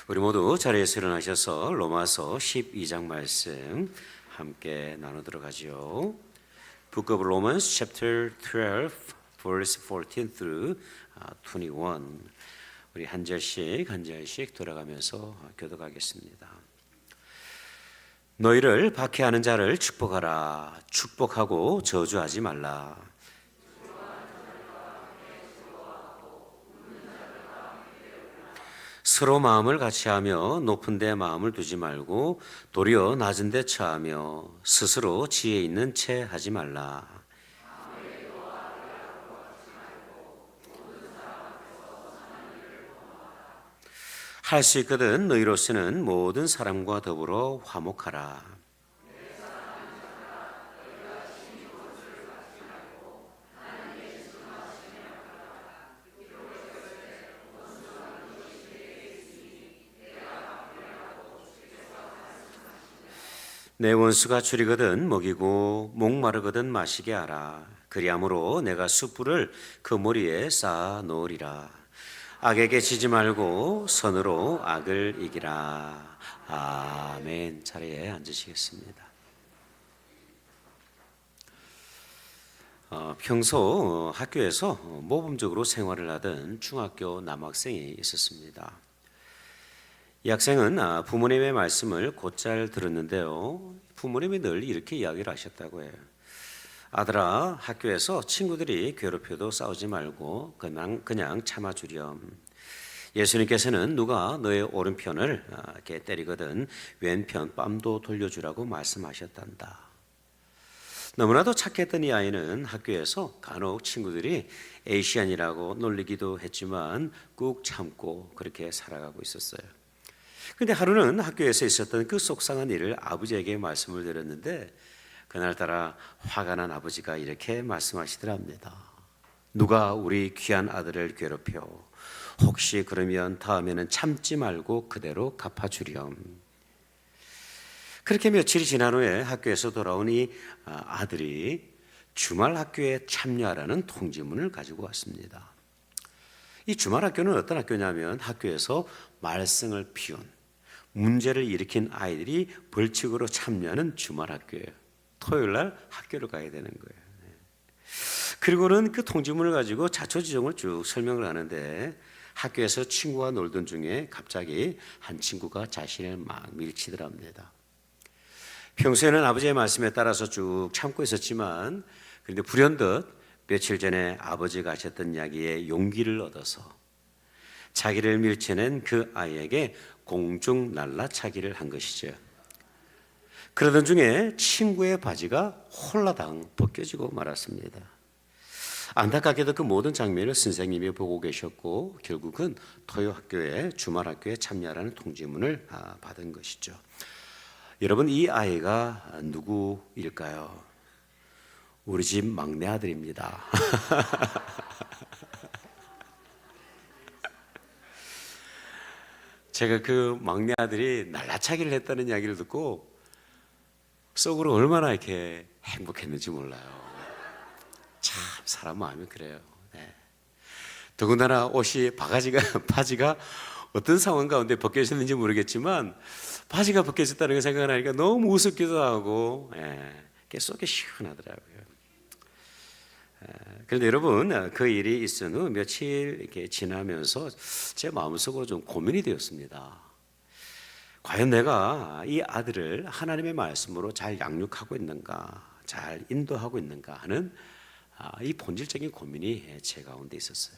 우리 모두 자리에서 일어나셔서 로마서 12장 말씀 함께 나누도록 하죠. Book of Romans chapter 12 verse 14 through 21. 우리 한 절씩 돌아가면서 교독하겠습니다. 너희를 박해하는 자를 축복하라. 축복하고 저주하지 말라. 서로 마음을 같이하며 높은 데 마음을 두지 말고 도리어 낮은 데 처하며 스스로 지혜 있는 채 하지 말라. 할 수 있거든 너희로서는 모든 사람과 더불어 화목하라. 내 원수가 줄이거든 먹이고 목마르거든 마시게 하라. 그리함으로 내가 숯불을 그 머리에 쌓아 놓으리라. 악에게 지지 말고 선으로 악을 이기라. 아멘. 자리에 앉으시겠습니다. 평소 학교에서 모범적으로 생활을 하던 중학교 남학생이 있었습니다. 이 학생은 부모님의 말씀을 곧잘 들었는데요. 부모님이 늘 이렇게 이야기를 하셨다고 해요. 아들아, 학교에서 친구들이 괴롭혀도 싸우지 말고 그냥 참아주렴. 예수님께서는 누가 너의 오른편을 이렇게 때리거든 왼편 뺨도 돌려주라고 말씀하셨단다. 너무나도 착했던 이 아이는 학교에서 간혹 친구들이 에이시안이라고 놀리기도 했지만 꾹 참고 그렇게 살아가고 있었어요. 근데 하루는 학교에서 있었던 그 속상한 일을 아버지에게 말씀을 드렸는데 그날따라 화가 난 아버지가 이렇게 말씀하시더랍니다. 누가 우리 귀한 아들을 괴롭혀? 혹시 그러면 다음에는 참지 말고 그대로 갚아주렴. 그렇게 며칠이 지난 후에 학교에서 돌아온 이 아들이 주말 학교에 참여하라는 통지문을 가지고 왔습니다. 이 주말 학교는 어떤 학교냐면 학교에서 말썽을 피운 문제를 일으킨 아이들이 벌칙으로 참여하는 주말 학교예요. 토요일 날 학교를 가야 되는 거예요. 그리고는 그 통지문을 가지고 자초지종을 쭉 설명을 하는데 학교에서 친구와 놀던 중에 갑자기 한 친구가 자신을 막 밀치더랍니다. 평소에는 아버지의 말씀에 따라서 쭉 참고 있었지만 그런데 불현듯 며칠 전에 아버지가 하셨던 이야기에 용기를 얻어서 자기를 밀쳐낸 그 아이에게 공중 날라차기를 한 것이죠. 그러던 중에 친구의 바지가 홀라당 벗겨지고 말았습니다. 안타깝게도 그 모든 장면을 선생님이 보고 계셨고 결국은 토요학교에 주말학교에 참여하라는 통지문을 받은 것이죠. 여러분, 이 아이가 누구일까요? 우리 집 막내 아들입니다. 제가 그 막내 아들이 날라차기를 했다는 이야기를 듣고 속으로 얼마나 이렇게 행복했는지 몰라요. 참 사람 마음이 그래요. 네. 더군다나 옷이 바지가 어떤 상황 가운데 벗겨졌는지 모르겠지만 바지가 벗겨졌다는 걸 생각하니까 너무 우습기도 하고 속이 시원하더라고요. 그런데 여러분, 그 일이 있은 후 며칠 이렇게 지나면서 제 마음속으로 좀 고민이 되었습니다. 과연 내가 이 아들을 하나님의 말씀으로 잘 양육하고 있는가, 잘 인도하고 있는가 하는 이 본질적인 고민이 제 가운데 있었어요.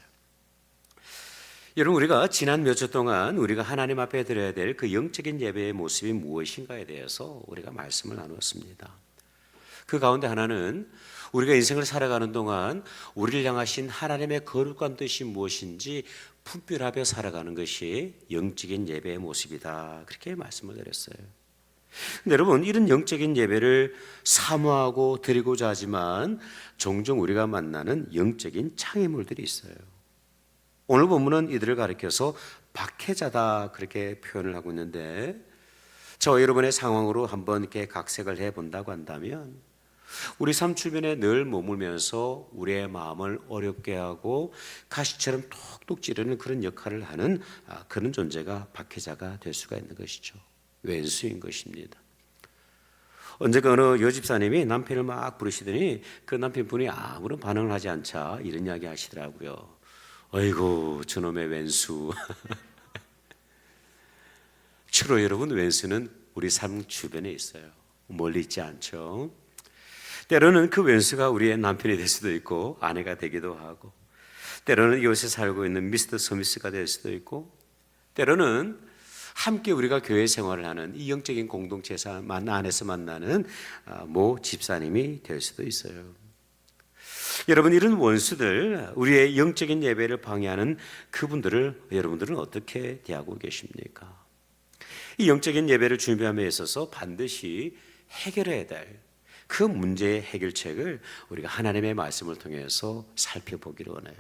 여러분, 우리가 지난 몇 주 동안 우리가 하나님 앞에 드려야 될 그 영적인 예배의 모습이 무엇인가에 대해서 우리가 말씀을 나누었습니다. 그 가운데 하나는 우리가 인생을 살아가는 동안 우리를 향하신 하나님의 거룩한 뜻이 무엇인지 품별하며 살아가는 것이 영적인 예배의 모습이다. 그렇게 말씀을 드렸어요. 근데 여러분, 이런 영적인 예배를 사모하고 드리고자 하지만 종종 우리가 만나는 영적인 장애물들이 있어요. 오늘 본문은 이들을 가리켜서 박해자다 그렇게 표현을 하고 있는데 저와 여러분의 상황으로 한번 이렇게 각색을 해본다고 한다면 우리 삶 주변에 늘 머물면서 우리의 마음을 어렵게 하고 가시처럼 톡톡 찌르는 그런 역할을 하는 그런 존재가 박해자가 될 수가 있는 것이죠. 왼수인 것입니다. 언젠가 어느 여집사님이 남편을 막 부르시더니 그 남편분이 아무런 반응을 하지 않자 이런 이야기 하시더라고요. 아이고 저놈의 왼수. 주로 여러분, 왼수는 우리 삶 주변에 있어요. 멀리 있지 않죠. 때로는 그 왼수가 우리의 남편이 될 수도 있고 아내가 되기도 하고, 때로는 이곳에 살고 있는 미스터 스미스가 될 수도 있고, 때로는 함께 우리가 교회 생활을 하는 이 영적인 공동체 안에서 만나는 모 집사님이 될 수도 있어요. 여러분, 이런 원수들, 우리의 영적인 예배를 방해하는 그분들을 여러분들은 어떻게 대하고 계십니까? 이 영적인 예배를 준비함에 있어서 반드시 해결해야 될 그 문제의 해결책을 우리가 하나님의 말씀을 통해서 살펴보기를 원해요.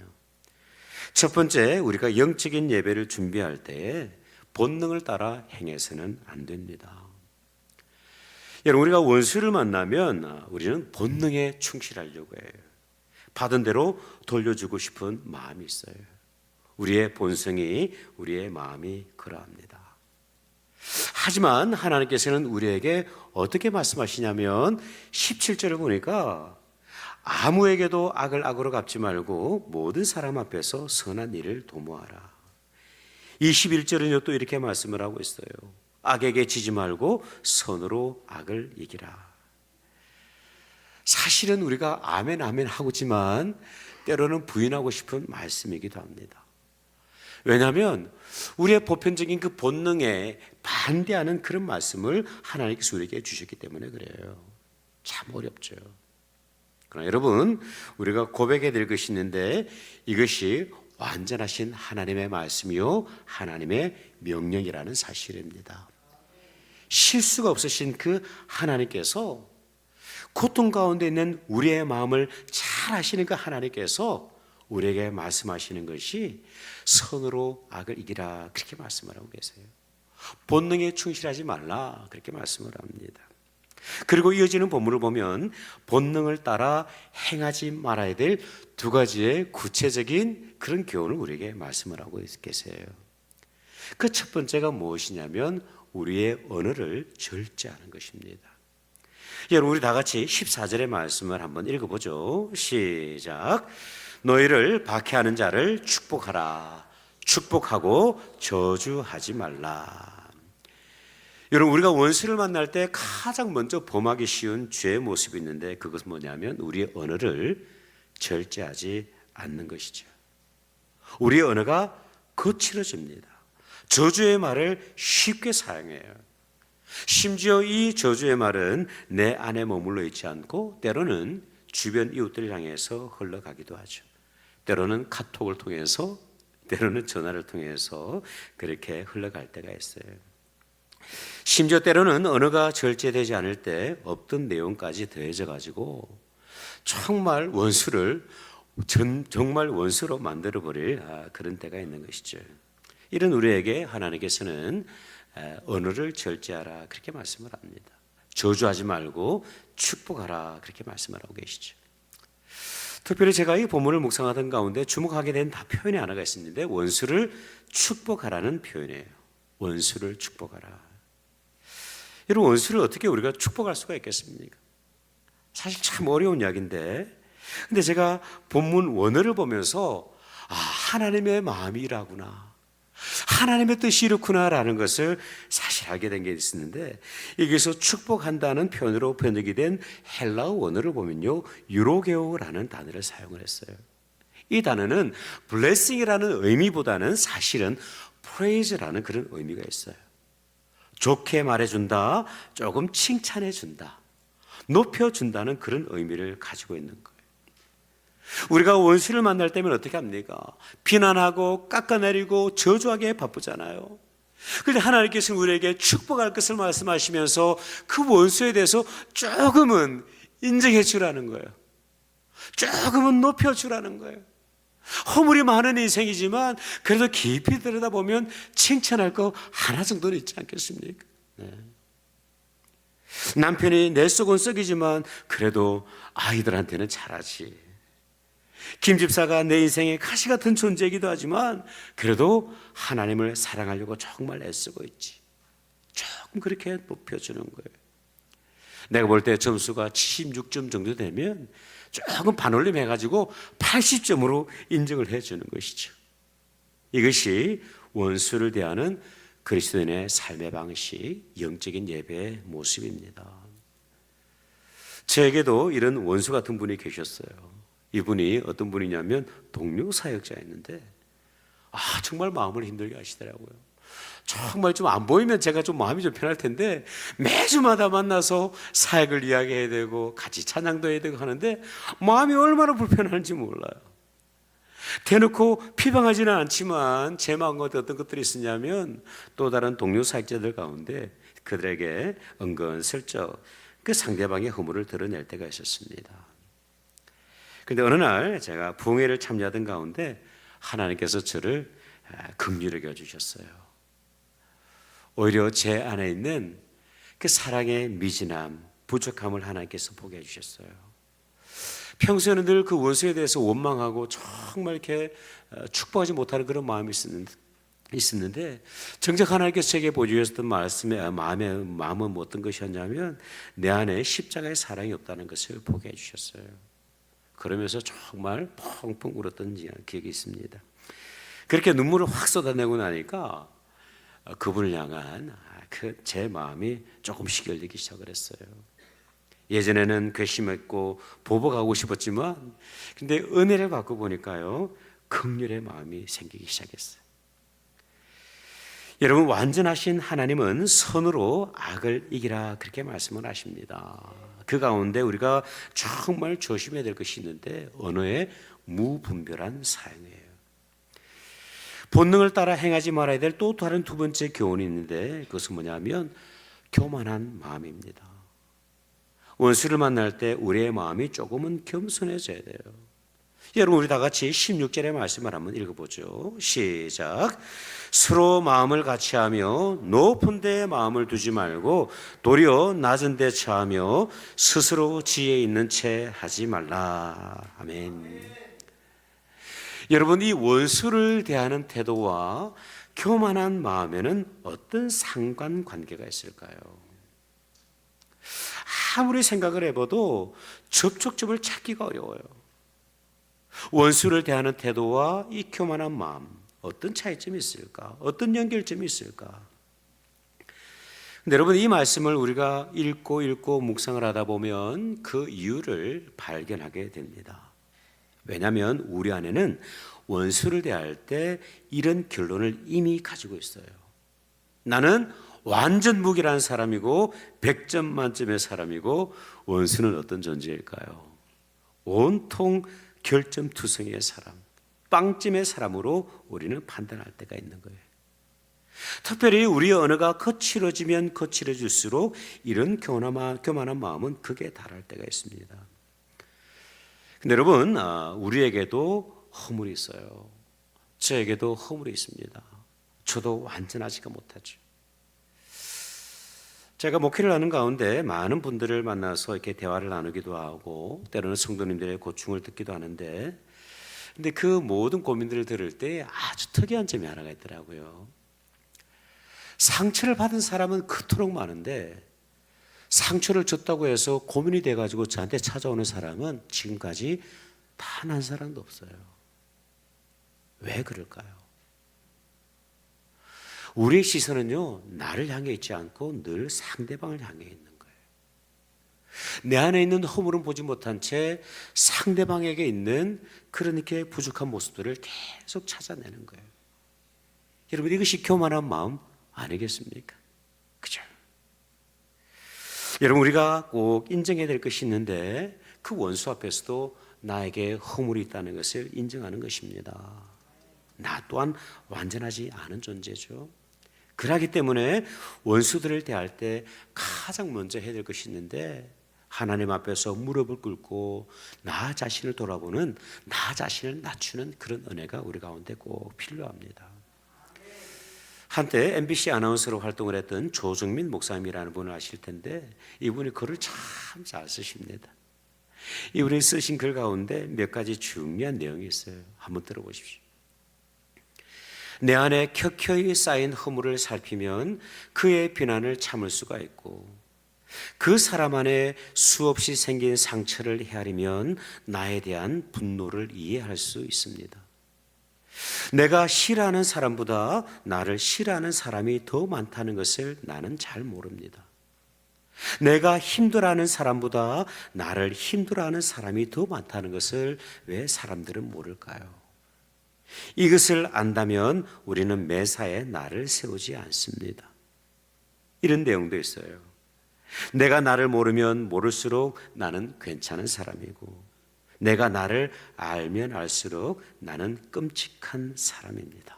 첫 번째, 우리가 영적인 예배를 준비할 때 본능을 따라 행해서는 안 됩니다. 여러분, 우리가 원수를 만나면 우리는 본능에 충실하려고 해요. 받은 대로 돌려주고 싶은 마음이 있어요. 우리의 본성이, 우리의 마음이 그러합니다. 하지만 하나님께서는 우리에게 어떻게 말씀하시냐면 17절을 보니까 아무에게도 악을 악으로 갚지 말고 모든 사람 앞에서 선한 일을 도모하라. 21절은요 또 이렇게 말씀을 하고 있어요. 악에게 지지 말고 선으로 악을 이기라. 사실은 우리가 아멘 아멘 하고지만 때로는 부인하고 싶은 말씀이기도 합니다. 왜냐하면 우리의 보편적인 그 본능에 반대하는 그런 말씀을 하나님께서 우리에게 주셨기 때문에 그래요. 참 어렵죠. 그러나 여러분, 우리가 고백해야 될 것이 있는데 이것이 완전하신 하나님의 말씀이요 하나님의 명령이라는 사실입니다. 실수가 없으신 그 하나님께서, 고통 가운데 있는 우리의 마음을 잘 아시는 그 하나님께서 우리에게 말씀하시는 것이 선으로 악을 이기라, 그렇게 말씀을 하고 계세요. 본능에 충실하지 말라, 그렇게 말씀을 합니다. 그리고 이어지는 본문을 보면 본능을 따라 행하지 말아야 될 두 가지의 구체적인 그런 교훈을 우리에게 말씀을 하고 계세요. 그 첫 번째가 무엇이냐면 우리의 언어를 절제하는 것입니다. 여러분, 우리 다 같이 14절의 말씀을 한번 읽어보죠. 시작. 너희를 박해하는 자를 축복하라. 축복하고 저주하지 말라. 여러분, 우리가 원수를 만날 때 가장 먼저 범하기 쉬운 죄의 모습이 있는데 그것은 뭐냐면 우리의 언어를 절제하지 않는 것이죠. 우리의 언어가 거칠어집니다. 저주의 말을 쉽게 사용해요. 심지어 이 저주의 말은 내 안에 머물러 있지 않고 때로는 주변 이웃들을 향해서 흘러가기도 하죠. 때로는 카톡을 통해서, 때로는 전화를 통해서 그렇게 흘러갈 때가 있어요. 심지어 때로는 언어가 절제되지 않을 때 없던 내용까지 더해져 가지고 정말 원수를 정말 원수로 만들어 버릴 그런 때가 있는 것이죠. 이런 우리에게 하나님께서는 언어를 절제하라, 그렇게 말씀을 합니다. 저주하지 말고 축복하라, 그렇게 말씀을 하고 계시죠. 특별히 제가 이 본문을 묵상하던 가운데 주목하게 된 표현이 하나가 있었는데 원수를 축복하라는 표현이에요. 원수를 축복하라. 이런 원수를 어떻게 우리가 축복할 수가 있겠습니까? 사실 참 어려운 이야기인데, 근데 제가 본문 원어를 보면서 하나님의 마음이라구나, 하나님의 뜻이 이렇구나라는 것을 사실 알게 된 게 있었는데, 여기서 축복한다는 표현으로 번역이 된 헬라어 원어를 보면요 유로게오라는 단어를 사용을 했어요. 이 단어는 blessing이라는 의미보다는 사실은 praise라는 그런 의미가 있어요. 좋게 말해준다, 조금 칭찬해준다, 높여준다는 그런 의미를 가지고 있는 거예요. 우리가 원수를 만날 때면 어떻게 합니까? 비난하고 깎아내리고 저주하기에 바쁘잖아요. 그런데 하나님께서는 우리에게 축복할 것을 말씀하시면서 그 원수에 대해서 조금은 인정해 주라는 거예요. 조금은 높여 주라는 거예요. 허물이 많은 인생이지만 그래도 깊이 들여다보면 칭찬할 거 하나 정도는 있지 않겠습니까? 네. 남편이 내 속은 썩이지만 그래도 아이들한테는 잘하지. 김 집사가 내 인생의 가시 같은 존재이기도 하지만 그래도 하나님을 사랑하려고 정말 애쓰고 있지. 조금 그렇게 높여주는 거예요. 내가 볼 때 점수가 76점 정도 되면 조금 반올림 해가지고 80점으로 인정을 해주는 것이죠. 이것이 원수를 대하는 그리스도인의 삶의 방식, 영적인 예배의 모습입니다. 저에게도 이런 원수 같은 분이 계셨어요. 이분이 어떤 분이냐면 동료 사역자였는데 정말 마음을 힘들게 하시더라고요. 정말 좀 안 보이면 제가 좀 마음이 좀 편할 텐데 매주마다 만나서 사역을 이야기해야 되고 같이 찬양도 해야 되고 하는데 마음이 얼마나 불편한지 몰라요. 대놓고 비방하지는 않지만 제 마음 가운데 어떤 것들이 있었냐면 또 다른 동료 사역자들 가운데 그들에게 은근슬쩍 그 상대방의 허물을 드러낼 때가 있었습니다. 그런데 어느 날 제가 부흥회를 참여하던 가운데 하나님께서 저를 긍휼히 여겨주셨어요. 오히려 제 안에 있는 그 사랑의 미진함, 부족함을 하나님께서 보게 해주셨어요. 평소에는 늘 그 원수에 대해서 원망하고 정말 이렇게 축복하지 못하는 그런 마음이 있었는데 정작 하나님께서 제게 보여주셨던 마음은 어떤 것이었냐면 내 안에 십자가의 사랑이 없다는 것을 보게 해주셨어요. 그러면서 정말 펑펑 울었던 기억이 있습니다. 그렇게 눈물을 확 쏟아내고 나니까 그분을 향한 제 마음이 조금씩 열리기 시작을 했어요. 예전에는 괘씸했고 보복하고 싶었지만 근데 은혜를 받고 보니까요 긍휼의 마음이 생기기 시작했어요. 여러분, 완전하신 하나님은 선으로 악을 이기라 그렇게 말씀을 하십니다. 그 가운데 우리가 정말 조심해야 될 것이 있는데 언어의 무분별한 사용이에요. 본능을 따라 행하지 말아야 될 또 다른 두 번째 교훈이 있는데 그것은 뭐냐면 교만한 마음입니다. 원수를 만날 때 우리의 마음이 조금은 겸손해져야 돼요. 여러분, 우리 다 같이 16절의 말씀을 한번 읽어보죠. 시작. 서로 마음을 같이 하며 높은 데에 마음을 두지 말고 도리어 낮은 데 처하며 스스로 지혜 있는 채 하지 말라. 아멘. 여러분, 이 원수를 대하는 태도와 교만한 마음에는 어떤 상관관계가 있을까요? 아무리 생각을 해봐도 접촉점을 찾기가 어려워요. 원수를 대하는 태도와 이 교만한 마음, 어떤 차이점이 있을까? 어떤 연결점이 있을까? 근데 여러분, 이 말씀을 우리가 읽고 묵상을 하다 보면 그 이유를 발견하게 됩니다. 왜냐하면 우리 안에는 원수를 대할 때 이런 결론을 이미 가지고 있어요. 나는 완전 무기라는 사람이고 100점 만점의 사람이고 원수는 어떤 존재일까요? 온통 결점투성이의 사람, 빵점의 사람으로 우리는 판단할 때가 있는 거예요. 특별히 우리의 언어가 거칠어지면 거칠어질수록 이런 교만한 마음은 극에 달할 때가 있습니다. 근데 여러분, 우리에게도 허물이 있어요. 저에게도 허물이 있습니다. 저도 완전하지가 못하죠. 제가 목회를 하는 가운데 많은 분들을 만나서 이렇게 대화를 나누기도 하고 때로는 성도님들의 고충을 듣기도 하는데 근데 그 모든 고민들을 들을 때 아주 특이한 점이 하나가 있더라고요. 상처를 받은 사람은 그토록 많은데 상처를 줬다고 해서 고민이 돼가지고 저한테 찾아오는 사람은 지금까지 단 한 사람도 없어요. 왜 그럴까요? 우리의 시선은요, 나를 향해 있지 않고 늘 상대방을 향해 있는 거예요. 내 안에 있는 허물은 보지 못한 채 상대방에게 있는 그런 이렇게 부족한 모습들을 계속 찾아내는 거예요. 여러분, 이것이 교만한 마음 아니겠습니까? 그죠? 여러분, 우리가 꼭 인정해야 될 것이 있는데 그 원수 앞에서도 나에게 허물이 있다는 것을 인정하는 것입니다. 나 또한 완전하지 않은 존재죠. 그렇기 때문에 원수들을 대할 때 가장 먼저 해야 될 것이 있는데 하나님 앞에서 무릎을 꿇고 나 자신을 돌아보는, 나 자신을 낮추는 그런 은혜가 우리 가운데 꼭 필요합니다. 한때 MBC 아나운서로 활동을 했던 조정민 목사님이라는 분을 아실 텐데 이분이 글을 참 잘 쓰십니다. 이분이 쓰신 글 가운데 몇 가지 중요한 내용이 있어요. 한번 들어보십시오. 내 안에 켜켜이 쌓인 허물을 살피면 그의 비난을 참을 수가 있고 그 사람 안에 수없이 생긴 상처를 헤아리면 나에 대한 분노를 이해할 수 있습니다. 내가 싫어하는 사람보다 나를 싫어하는 사람이 더 많다는 것을 나는 잘 모릅니다. 내가 힘들어하는 사람보다 나를 힘들어하는 사람이 더 많다는 것을 왜 사람들은 모를까요? 이것을 안다면 우리는 매사에 나를 세우지 않습니다. 이런 내용도 있어요. 내가 나를 모르면 모를수록 나는 괜찮은 사람이고 내가 나를 알면 알수록 나는 끔찍한 사람입니다.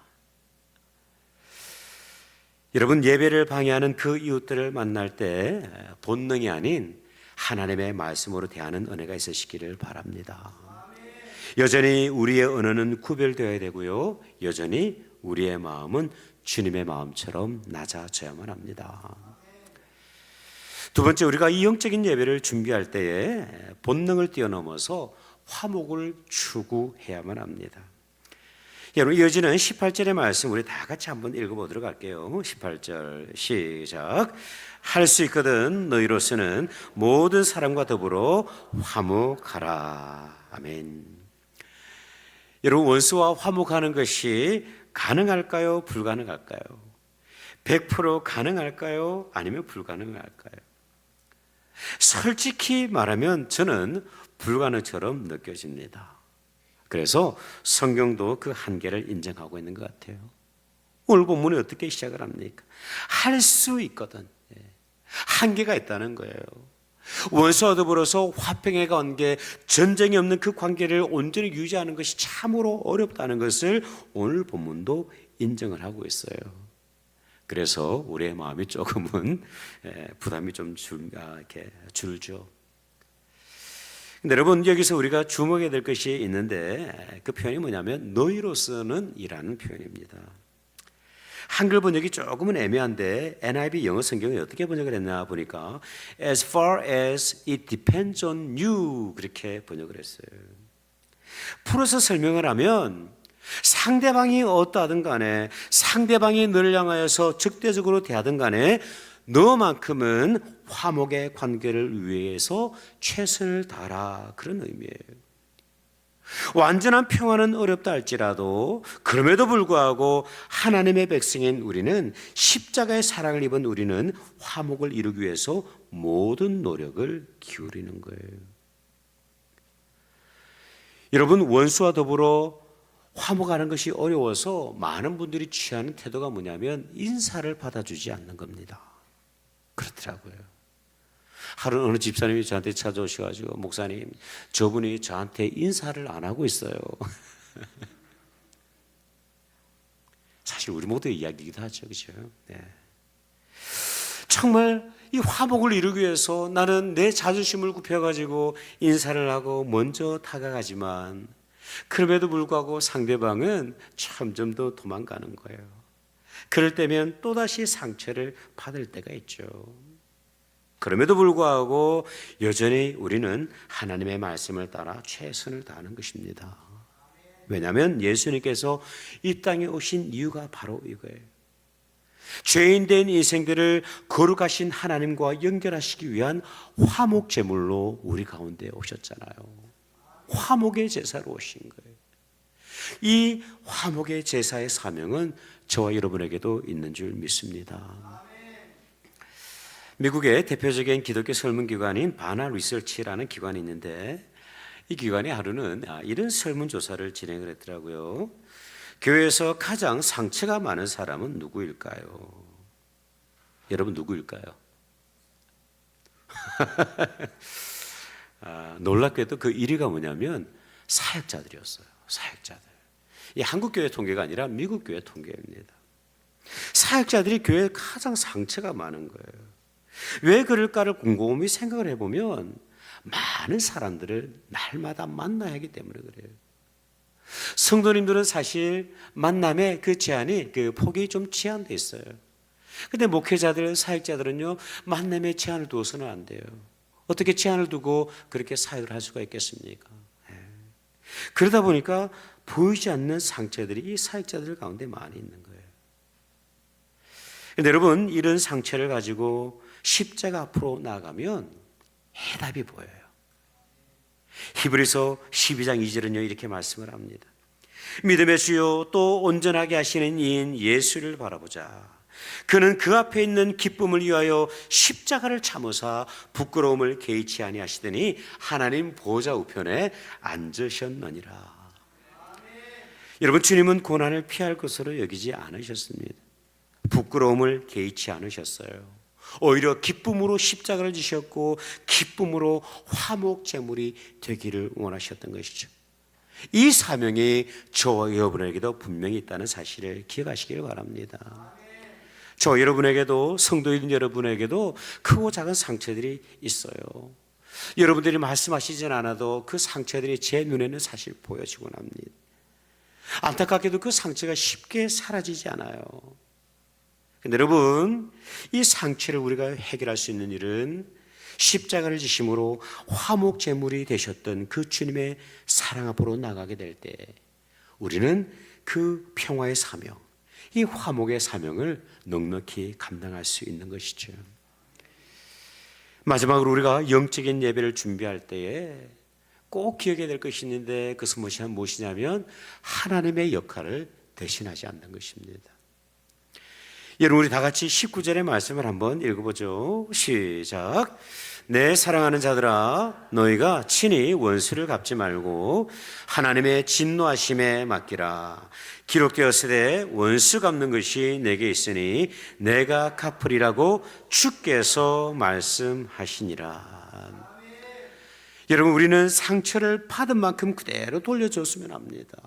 여러분, 예배를 방해하는 그 이웃들을 만날 때 본능이 아닌 하나님의 말씀으로 대하는 은혜가 있으시기를 바랍니다. 여전히 우리의 언어는 구별되어야 되고요, 여전히 우리의 마음은 주님의 마음처럼 낮아져야만 합니다. 두 번째, 우리가 이 영적인 예배를 준비할 때에 본능을 뛰어넘어서 화목을 추구해야만 합니다. 여러분, 이어지는 18절의 말씀 우리 다 같이 한번 읽어보도록 할게요. 18절 시작. 할 수 있거든 너희로서는 모든 사람과 더불어 화목하라. 아멘. 여러분, 원수와 화목하는 것이 가능할까요? 불가능할까요? 100% 가능할까요? 아니면 불가능할까요? 솔직히 말하면 저는 불가능처럼 느껴집니다. 그래서 성경도 그 한계를 인정하고 있는 것 같아요. 오늘 본문이 어떻게 시작을 합니까? 할 수 있거든. 한계가 있다는 거예요. 원수와 더불어서 화평의 관계, 전쟁이 없는 그 관계를 온전히 유지하는 것이 참으로 어렵다는 것을 오늘 본문도 인정을 하고 있어요. 그래서 우리의 마음이 조금은 부담이 좀 줄죠. 근데 여러분, 여기서 우리가 주목해야 될 것이 있는데 그 표현이 뭐냐면 너희로서는 이라는 표현입니다. 한글 번역이 조금은 애매한데 NIV 영어 성경이 어떻게 번역을 했나 보니까 as far as it depends on you 그렇게 번역을 했어요. 풀어서 설명을 하면 상대방이 어떠하든 간에 상대방이 너를 향하여서 적대적으로 대하든 간에 너만큼은 화목의 관계를 위해서 최선을 다하라, 그런 의미예요. 완전한 평화는 어렵다 할지라도 그럼에도 불구하고 하나님의 백성인 우리는, 십자가의 사랑을 입은 우리는 화목을 이루기 위해서 모든 노력을 기울이는 거예요. 여러분, 원수와 더불어 화목하는 것이 어려워서 많은 분들이 취하는 태도가 뭐냐면 인사를 받아주지 않는 겁니다. 그렇더라고요. 하루 어느 집사님이 저한테 찾아오셔가지고 목사님, 저분이 저한테 인사를 안 하고 있어요. 사실 우리 모두의 이야기이기도 하죠, 그렇죠? 네. 정말 이 화목을 이루기 위해서 나는 내 자존심을 굽혀가지고 인사를 하고 먼저 다가가지만 그럼에도 불구하고 상대방은 점점 더 도망가는 거예요. 그럴 때면 또다시 상처를 받을 때가 있죠. 그럼에도 불구하고 여전히 우리는 하나님의 말씀을 따라 최선을 다하는 것입니다. 왜냐하면 예수님께서 이 땅에 오신 이유가 바로 이거예요. 죄인된 인생들을 거룩하신 하나님과 연결하시기 위한 화목 제물로 우리 가운데 오셨잖아요. 화목의 제사로 오신 거예요. 이 화목의 제사의 사명은 저와 여러분에게도 있는 줄 믿습니다. 미국의 대표적인 기독교 설문기관인 바나 리서치라는 기관이 있는데 이 기관이 하루는 이런 설문조사를 진행을 했더라고요. 교회에서 가장 상처가 많은 사람은 누구일까요? 여러분, 누구일까요? 놀랍게도 그 1위가 뭐냐면 사역자들이었어요. 사역자들. 이 한국교회 통계가 아니라 미국교회 통계입니다. 사역자들이 교회에 가장 상처가 많은 거예요. 왜 그럴까를 곰곰이 생각을 해보면 많은 사람들을 날마다 만나야 하기 때문에 그래요. 성도님들은 사실 만남의 그 제한이, 그 폭이 좀 제한되어 있어요. 근데 목회자들, 사역자들은요, 만남의 제한을 두어서는 안 돼요. 어떻게 제한을 두고 그렇게 사역을 할 수가 있겠습니까? 그러다 보니까 보이지 않는 상처들이 이 사역자들 가운데 많이 있는 거예요. 근데 여러분, 이런 상처를 가지고 십자가 앞으로 나아가면 해답이 보여요. 히브리서 12장 2절은요, 이렇게 말씀을 합니다. 믿음의 주요 또 온전하게 하시는 이인 예수를 바라보자. 그는 그 앞에 있는 기쁨을 위하여 십자가를 참으사 부끄러움을 개의치 아니하시더니 하나님 보좌 우편에 앉으셨느니라. 여러분, 주님은 고난을 피할 것으로 여기지 않으셨습니다. 부끄러움을 개의치 않으셨어요. 오히려 기쁨으로 십자가를 지셨고 기쁨으로 화목 제물이 되기를 원하셨던 것이죠. 이 사명이 저와 여러분에게도 분명히 있다는 사실을 기억하시길 바랍니다. 저 여러분에게도, 성도인 여러분에게도 크고 작은 상처들이 있어요. 여러분들이 말씀하시진 않아도 그 상처들이 제 눈에는 사실 보여지곤 합니다. 안타깝게도 그 상처가 쉽게 사라지지 않아요. 근데 여러분, 이 상처를 우리가 해결할 수 있는 일은 십자가를 지심으로 화목 제물이 되셨던 그 주님의 사랑 앞으로 나가게 될 때 우리는 그 평화의 사명, 이 화목의 사명을 넉넉히 감당할 수 있는 것이죠. 마지막으로 우리가 영적인 예배를 준비할 때에 꼭 기억해야 될 것이 있는데, 그것은 무엇이냐면 하나님의 역할을 대신하지 않는 것입니다. 여러분, 우리 다 같이 19절의 말씀을 한번 읽어보죠. 시작. 내 사랑하는 자들아, 너희가 친히 원수를 갚지 말고 하나님의 진노하심에 맡기라. 기록되었으되 원수 갚는 것이 내게 있으니 내가 갚으리라고 주께서 말씀하시니라. 여러분, 우리는 상처를 받은 만큼 그대로 돌려줬으면 합니다.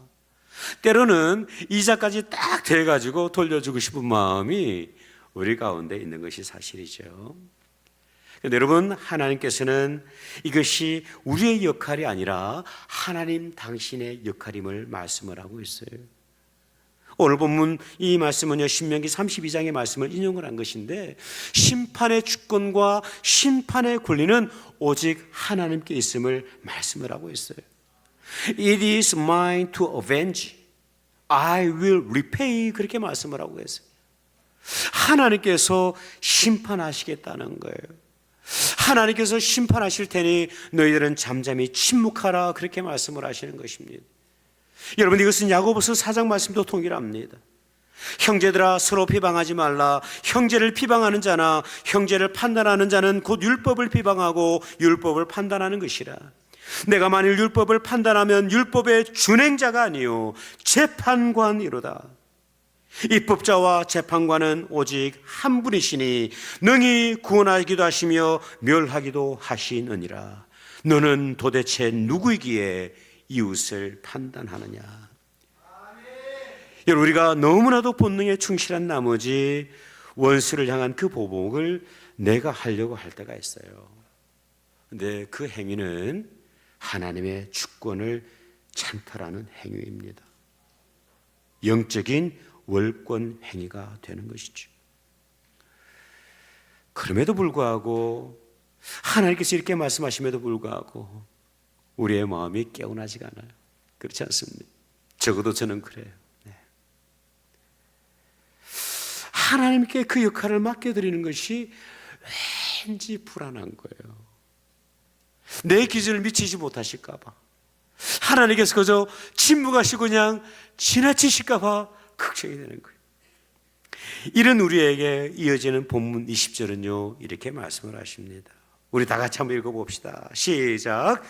때로는 이자까지 딱 돼가지고 돌려주고 싶은 마음이 우리 가운데 있는 것이 사실이죠. 그런데 여러분, 하나님께서는 이것이 우리의 역할이 아니라 하나님 당신의 역할임을 말씀을 하고 있어요. 오늘 본문 이 말씀은요, 신명기 32장의 말씀을 인용을 한 것인데, 심판의 주권과 심판의 권리는 오직 하나님께 있음을 말씀을 하고 있어요. It is mine to avenge. I will repay. 그렇게 말씀을 하고 있어요. 하나님께서 심판하시겠다는 거예요. 하나님께서 심판하실 테니 너희들은 잠잠히 침묵하라. 그렇게 말씀을 하시는 것입니다. 여러분, 이것은 야고보서 4장 말씀도 동일합니다. 형제들아, 서로 비방하지 말라. 형제를 비방하는 자나 형제를 판단하는 자는 곧 율법을 비방하고 율법을 판단하는 것이라. 내가 만일 율법을 판단하면 율법의 준행자가 아니요 재판관이로다. 입법자와 재판관은 오직 한 분이시니 능히 구원하기도 하시며 멸하기도 하시느니라. 너는 도대체 누구이기에 이웃을 판단하느냐. 여러분, 우리가 너무나도 본능에 충실한 나머지 원수를 향한 그 보복을 내가 하려고 할 때가 있어요. 근데 그 행위는 하나님의 주권을 찬탈하는 행위입니다. 영적인 월권 행위가 되는 것이죠. 그럼에도 불구하고, 하나님께서 이렇게 말씀하심에도 불구하고 우리의 마음이 깨어나지가 않아요. 그렇지 않습니까? 적어도 저는 그래요. 네. 하나님께 그 역할을 맡겨드리는 것이 왠지 불안한 거예요. 내 기준을 미치지 못하실까 봐, 하나님께서 그저 침묵하시고 그냥 지나치실까 봐 걱정이 되는 거예요. 이런 우리에게 이어지는 본문 20절은요, 이렇게 말씀을 하십니다. 우리 다 같이 한번 읽어봅시다. 시작.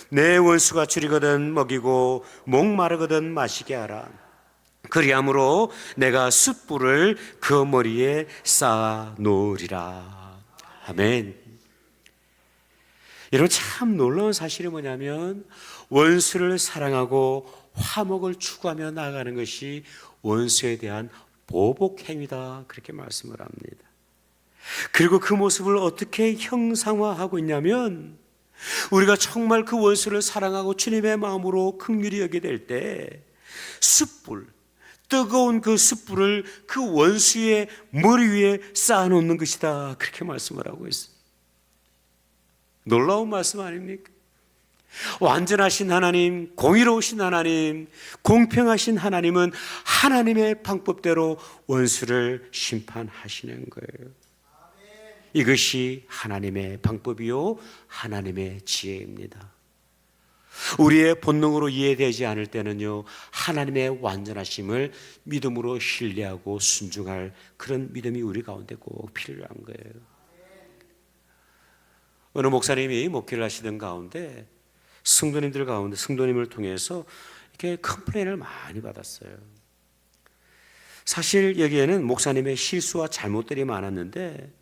내 원수가 줄이거든 먹이고 목마르거든 마시게 하라. 그리함으로 내가 숯불을 그 머리에 쌓아 놓으리라. 아멘. 여러분, 참 놀라운 사실이 뭐냐면, 원수를 사랑하고 화목을 추구하며 나아가는 것이 원수에 대한 보복 행위다. 그렇게 말씀을 합니다. 그리고 그 모습을 어떻게 형상화하고 있냐면, 우리가 정말 그 원수를 사랑하고 주님의 마음으로 긍휼히 여기게 될 때 숯불, 뜨거운 그 숯불을 그 원수의 머리 위에 쌓아놓는 것이다, 그렇게 말씀을 하고 있어요. 놀라운 말씀 아닙니까? 완전하신 하나님, 공의로우신 하나님, 공평하신 하나님은 하나님의 방법대로 원수를 심판하시는 거예요. 이것이 하나님의 방법이요 하나님의 지혜입니다. 우리의 본능으로 이해되지 않을 때는요, 하나님의 완전하심을 믿음으로 신뢰하고 순종할 그런 믿음이 우리 가운데 꼭 필요한 거예요. 어느 목사님이 목회를 하시던 가운데 성도님들 가운데 성도님을 통해서 이렇게 컴플레인을 많이 받았어요. 사실 여기에는 목사님의 실수와 잘못들이 많았는데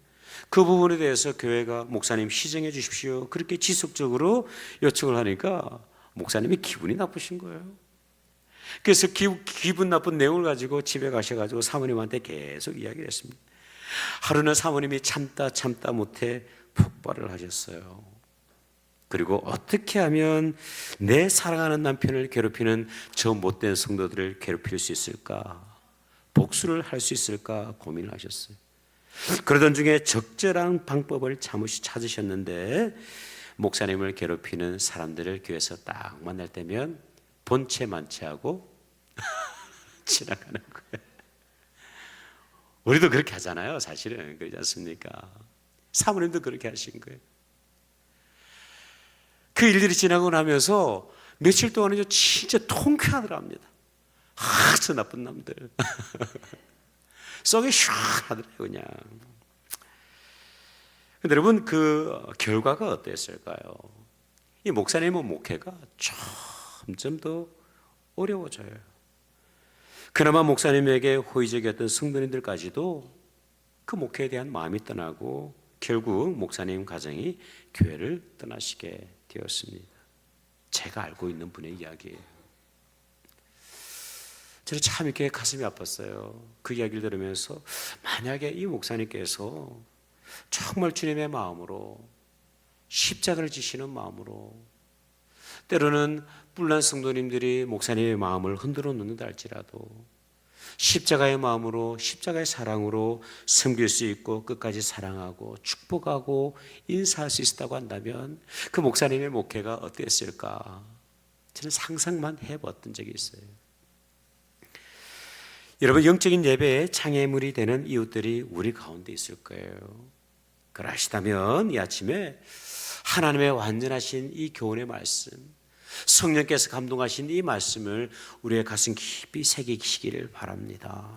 그 부분에 대해서 교회가 목사님 시정해 주십시오, 그렇게 지속적으로 요청을 하니까 목사님이 기분이 나쁘신 거예요. 그래서 기분 나쁜 내용을 가지고 집에 가셔가지고 사모님한테 계속 이야기를 했습니다. 하루는 사모님이 참다 못해 폭발을 하셨어요. 그리고 어떻게 하면 내 사랑하는 남편을 괴롭히는 저 못된 성도들을 괴롭힐 수 있을까, 복수를 할 수 있을까 고민을 하셨어요. 그러던 중에 적절한 방법을 잠시 찾으셨는데, 목사님을 괴롭히는 사람들을 교회에서 딱 만날 때면 본체 만체하고 지나가는 거예요. 우리도 그렇게 하잖아요. 사실은 그렇지 않습니까? 사모님도 그렇게 하신 거예요. 그 일들이 지나고 나면서 며칠 동안은 진짜 통쾌하더랍니다. 저 나쁜 놈들. 속이 시원하더라고요, 그냥. 근데 여러분, 그 결과가 어땠을까요? 이 목사님의 목회가 점점 더 어려워져요. 그나마 목사님에게 호의적이었던 성도님들까지도 그 목회에 대한 마음이 떠나고 결국 목사님 가정이 교회를 떠나시게 되었습니다. 제가 알고 있는 분의 이야기예요. 저는 참 이렇게 가슴이 아팠어요. 그 이야기를 들으면서 만약에 이 목사님께서 정말 주님의 마음으로 십자가를 지시는 마음으로, 때로는 뿔난 성도님들이 목사님의 마음을 흔들어 놓는다 할지라도 십자가의 마음으로, 십자가의 사랑으로 섬길 수 있고 끝까지 사랑하고 축복하고 인사할 수 있었다고 한다면 그 목사님의 목회가 어땠을까, 저는 상상만 해봤던 적이 있어요. 여러분, 영적인 예배에 장애물이 되는 이웃들이 우리 가운데 있을 거예요. 그러시다면 이 아침에 하나님의 완전하신 이 교훈의 말씀, 성령께서 감동하신 이 말씀을 우리의 가슴 깊이 새기시기를 바랍니다.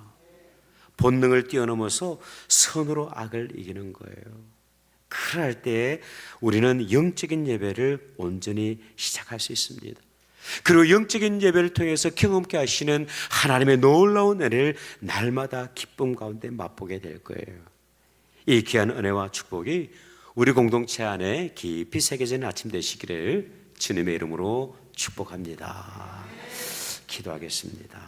본능을 뛰어넘어서 선으로 악을 이기는 거예요. 그럴 때 우리는 영적인 예배를 온전히 시작할 수 있습니다. 그리고 영적인 예배를 통해서 경험케 하시는 하나님의 놀라운 은혜를 날마다 기쁨 가운데 맛보게 될 거예요. 이 귀한 은혜와 축복이 우리 공동체 안에 깊이 새겨지는 아침 되시기를 주님의 이름으로 축복합니다. 기도하겠습니다.